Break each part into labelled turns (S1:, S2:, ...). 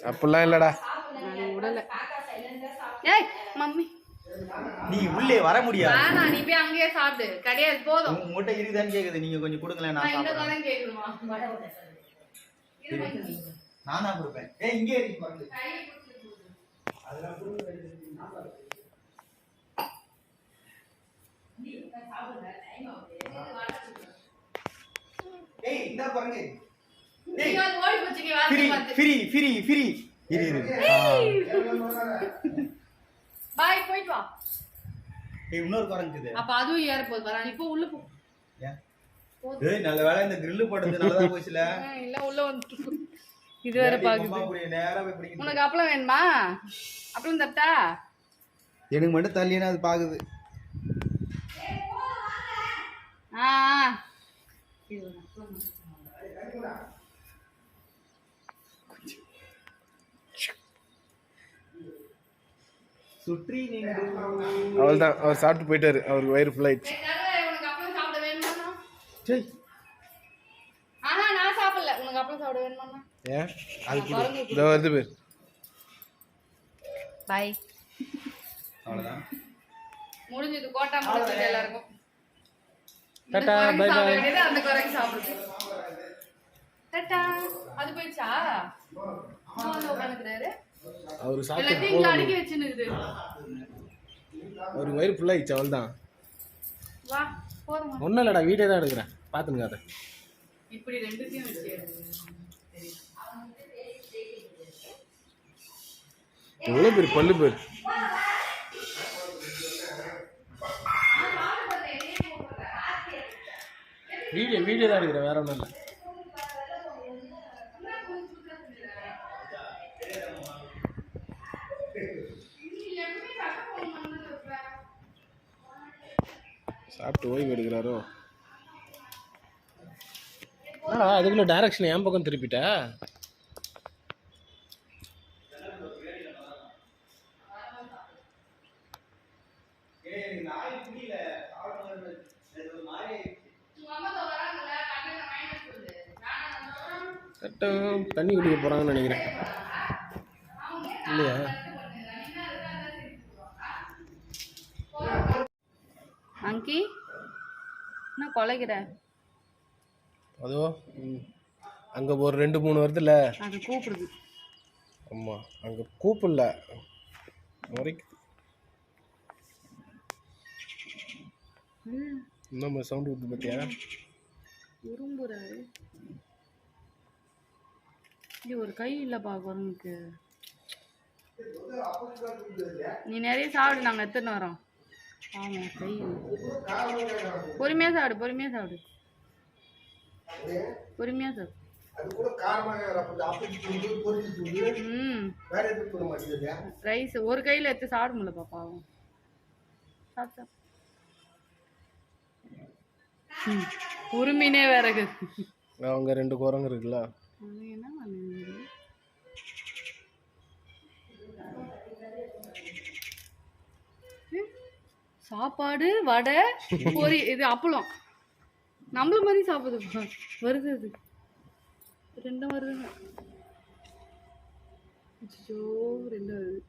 S1: அப்படிலாம் இல்லடா.
S2: ஏய் மம்மி
S3: நீ உள்ளே வர முடியாது.
S2: நீ போய் அங்கேயே சாப்பிடு. கிடையாது போதும்.
S3: முட்டை இருக்குதான்னு கேக்குது. நீங்க கொஞ்சம் கொடுங்களேன். நான்
S2: சாப்பிடுறேன். கேக்குதுமா?
S3: நான் தான் கொடுப்பேன். ஏய் இங்கே இருக்கு பாருங்க. அதெல்லாம் கொடுங்க. நீ சாப்பிடுங்க. டைம் ஆகுது. ஏய் இந்த பாருங்க. ஏய் ஓடி போச்சுங்க. ஃப்ரீ இரு.
S2: பாய் போய்ட்டு வா.
S3: ஏய் இன்னொரு குரங்குது.
S2: அப்ப அதுவும் ஏற போகுது பாரு. இப்போ உள்ள போ.
S3: ஏய் நல்ல வேளை இந்த grill போட்டது நல்லதா போச்சுல.
S2: இல்ல உள்ள வந்து இது வேற பாக்குது.
S3: நேரா போய் பிடிங்க.
S2: உனக்கு அப்பளம் வேணுமா? அப்பளம் தட்டா?
S3: எனக்கு மட்டும் தள்ளினா அது பாக்குது.
S2: ஏய் போ வாங்க. இது அப்பளம்.
S3: சுற்றி நின்று
S1: அவள்தான் அவர் சாப்பிட்டு போயிட்டாரு. அவருக்கு வயிறு ஃபுல் ஆயிடுச்சு.
S2: உனக்கு அப்பளம் சாப்பிட வேணுமா?
S3: சரி
S2: நான் சாப்பிடல. உனக்கு அப்பளம் சாப்பிட வேணுமா?
S1: ஏன் அது கூட இதோ வருது பேர்.
S2: பை.
S3: அவ்வளவுதான்
S2: முடிஞ்சது. கோட்டா முடிஞ்சது எல்லாருக்கும்.
S1: Tata bye bye.
S2: அந்த குரங்கு சாப்பிடுது. டாடா. அது போயிடுச்சா? வந்து உட்காந்துக்கிறாரு.
S1: அவரு சாப்பிட்டு
S2: எல்லாத்தையும் அடிக்கி வச்சுன்னுக்குது.
S1: அவருக்கு வயிறு ஃபுல் ஆயிடுச்சு. அவள்தான்.
S2: வா போதுமா?
S1: ஒன்றும் இல்லைடா, வீட்டே தான் எடுக்கிறேன். பார்த்துங்க அதை.
S2: இப்படி ரெண்டுத்தையும் வச்சு
S1: எவ்வளோ பேர் பல்லு பேர். வீடியோ தான் எடுக்கிறேன், வேற ஒன்றும் இல்லை. சாப்பிட்டு ஓய்வு எடுக்கிறாரோ? அதுக்குள்ள டைரக்ஷன் என் பக்கம் திருப்பிட்ட. தண்ணி குடிக்க போறாங்கன்னு நினைக்கிறேன். இல்லையா?
S2: அங்கி என்ன கொலைக்கிற?
S1: அதோ அங்கே ஒரு 2-3 வருதுல்ல,
S2: அது கூப்பிடுது.
S1: ஆமாம், அங்கே கூப்பிடல, முறைக்குது. நம்ம சவுண்டு விட்டு பார்த்தியா?
S2: விரும்புறாரு. இது ஒரு கை இல்லைப்பா குரங்குக்கு. நீ நிறைய சாப்பிடு, நாங்கள் எடுத்துன்னு வரோம். ஆமாம் கை. பொறுமையாக சாப்பிடு, பொறுமையாக சாப்பிடு, பொறுமையாக சாப்பிடு. ரைஸ் ஒரு கையில் எடுத்து சாப்பிட முடியலப்பா, பாவம். சாப்பிட்டா உரிமைனே வேற.
S1: அவங்க 2 குரங்கு இருக்குல்ல,
S2: என்ன பண்ணுங்க? சாப்பாடு, வடை, பொரி, இது அப்பளம். நம்மள மாதிரி சாப்பிடுது. வருது அது 2 வருதுங்க. 2 வருது.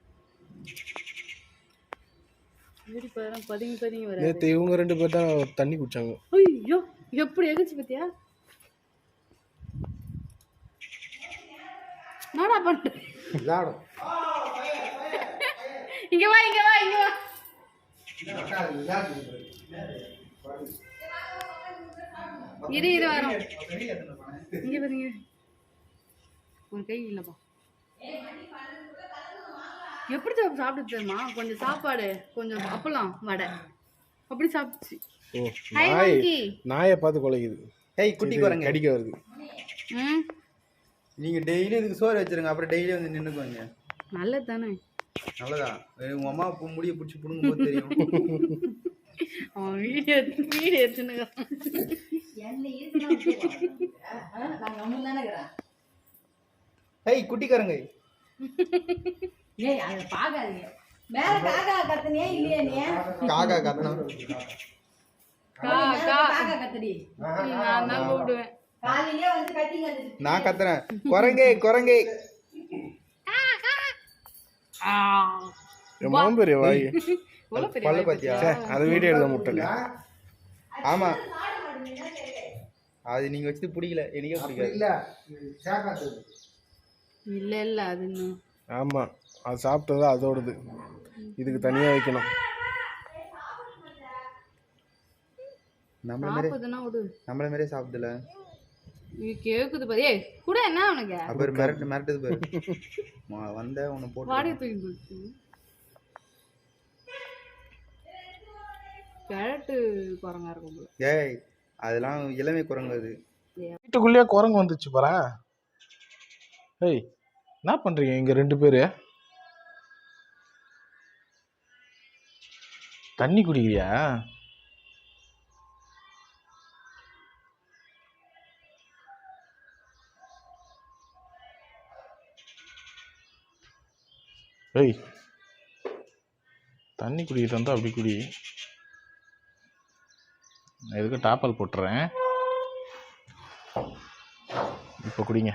S2: பதுங்கி வர.
S1: நேற்று இவங்க 2 பேர் தான் தண்ணி குடிச்சாங்க.
S2: ஐயோ எப்படி எகிச்சு பத்தியா? நானா பண்றேன். இங்க வா, இங்க வா, இங்க வா. இது வரும். இங்க பாருங்க, ஒரு கை இல்லப்பா. எப்படி சாப்பிட்டு தெரியுமா? கொஞ்சம் சாப்பாடு, கொஞ்சம் அப்பளம், வடை, அப்படி சாப்பிடுச்சு.
S1: நாயை பார்த்து குலைக்குது.
S3: ஏய் குட்டி குரங்கு
S1: கடிக்க வருது.
S3: நீங்க டெய்லி இதுக்கு சோறு வச்சிருங்க, அப்புறம் டெய்லி வந்து நின்னுக்குவாங்க.
S2: நல்லது தானே?
S3: நல்லதா? உங்க அம்மா முடிய பிடிச்சி புடுங்கும் போது தெரியும்.
S2: அவன் வீடியோ எடுத்துன்னு
S3: ஏய் குட்டி குரங்கு காக்கா கத்தணும்
S2: நான் தான் கூப்பிடுவேன்.
S3: நான் கத்துறேன் குரங்கே குரங்கே
S2: ஆ,
S1: என் மாம் பெரிய வாய்.
S2: இவ்வளவு பெரிய
S3: பல்லு
S2: வாய்
S3: பாத்தியா
S1: அது வீடியோ எடுக்க முட்டல.
S3: ஆமா அது நீங்க வச்சது பிடிக்கல எனக்கே பிடிக்கல
S2: இல்ல இல்ல அது இன்னும்
S1: ஆமா அது சாப்பிட்டது அதோடது. இதுக்கு தனியா வைக்கணும்.
S3: நம்மள மாதிரி
S2: சாப்பிடுதுன்னா விடு.
S3: நம்மள மாதிரியே சாப்பிடல
S2: இது கேக்குது பாரு. ஏய் கூட என்ன அவனுக்கு
S3: அப்புறம் மிரட்டுது பாரு வந்த உன்னை போட்டு
S2: வாடி தூக்கி போச்சு. கேரட்டு குரங்கா இருக்கும் போல.
S3: ஏய் அதெல்லாம் இளமை குரங்கு அது
S1: வீட்டுக்குள்ளேயே குரங்கு வந்துச்சு பாரா. ஏய் என்ன பண்றீங்க இங்க 2 பேரு? தண்ணி குடிக்கிறியா? ஏய் தண்ணி குடிக்கிட்டு வந்தா அப்படி குடி. நான் எதுக்கு டாப்பல் போட்டுறேன். இப்போ குடிங்க.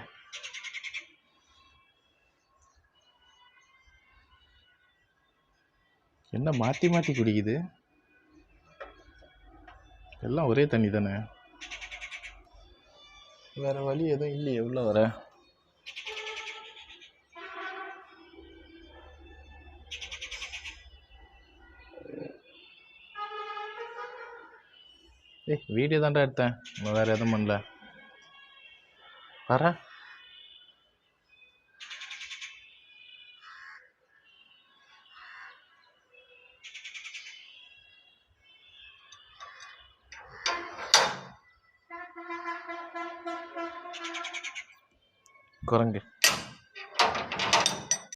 S1: என்ன மாற்றி மாற்றி குடிக்குது? எல்லாம் ஒரே தண்ணி தானே, வேற வழி எதுவும் இல்லையே உள்ள வர. ஏய் வீடியோ தான்டா எடுத்தேன், நான் வேற எதுவும் பண்ணல. வர குரங்கு